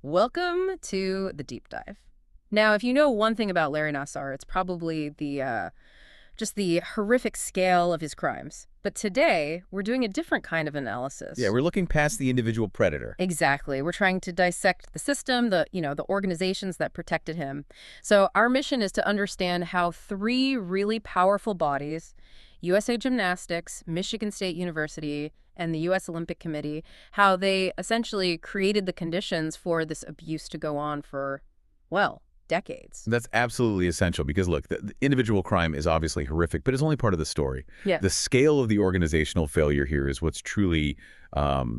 Welcome to the deep dive. Now, if you know one thing about Larry Nassar, it's probably just the horrific scale of his crimes. But today, we're doing a different kind of Yeah, analysis. we're looking past the individual predator. Exactly. We're trying to dissect the system, the organizations that protected him. So our mission is to understand how three really powerful bodies, USA Gymnastics, Michigan State University, and the US Olympic Committee, how they essentially created the conditions for this abuse to go on for, well, decades. That's absolutely essential because, look, the individual crime is obviously horrific, but it's only part of the story. Yeah. The scale of the organizational failure here is what's truly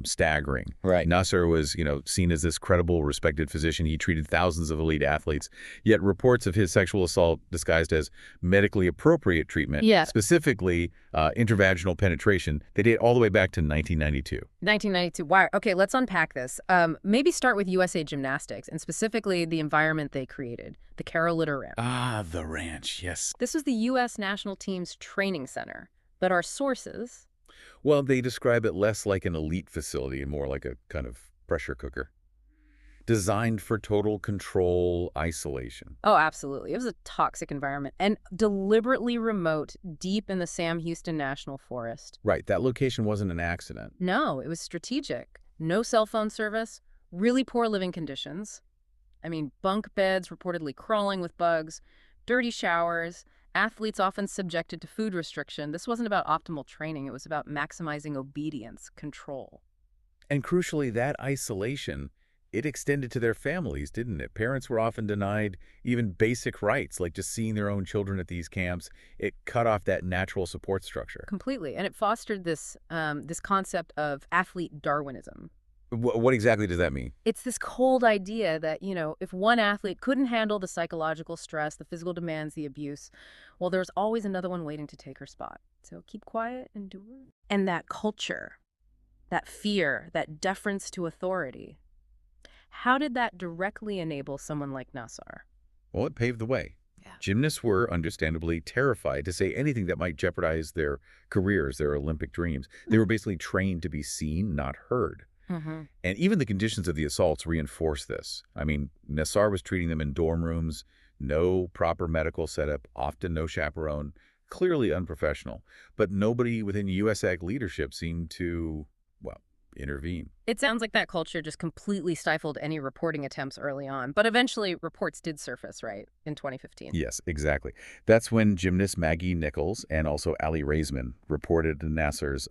staggering. Right. Nassar was, seen as this credible, respected physician. He treated thousands of elite athletes, yet reports of his sexual assault disguised as medically appropriate treatment, Yeah. specifically intravaginal penetration, they date all the way back to 1992. 1992. Wow. Okay, let's unpack this. Maybe start with USA Gymnastics and specifically the environment they created, the Carolina Ranch. Ah, the ranch, yes. This was the U.S. national team's training center, but our sources. Well, they describe it less like an elite facility and more like a kind of pressure cooker. Designed for total control, isolation. Oh, absolutely. It was a toxic environment and deliberately remote, deep in the Sam Houston National Forest. Right, that location wasn't an accident. No, it was strategic. No cell phone service, really poor living conditions. I mean, bunk beds reportedly crawling with bugs, dirty showers, athletes often subjected to food restriction. This wasn't about optimal training. It was about maximizing obedience, control. And crucially, that isolation, it extended to their families, didn't it? Parents were often denied even basic rights, like just seeing their own children at these camps. It cut off that natural support structure. Completely. And it fostered this concept of athlete Darwinism. What exactly does that mean? It's this cold idea that, if one athlete couldn't handle the psychological stress, the physical demands, the abuse, well, there's always another one waiting to take her spot. So keep quiet, endure. And that culture, that fear, that deference to authority, how did that directly enable someone like Nassar? Well, it paved the way. Yeah. Gymnasts were understandably terrified to say anything that might jeopardize their careers, their Olympic dreams. They were basically trained to be seen, not heard. Mm-hmm. And even the conditions of the assaults reinforce this. I mean, Nassar was treating them in dorm rooms, no proper medical setup, often no chaperone, clearly unprofessional. But nobody within USAC leadership seemed to, well, intervene. It sounds like that culture just completely stifled any reporting attempts early on, but eventually reports did surface, right, in 2015. Yes, exactly. That's when gymnast Maggie Nichols and also Ali Raisman reported Nassar's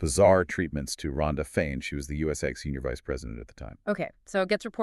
bizarre treatments to Rhonda Fain. She was the USAC senior vice president at the time. Okay, so it gets reported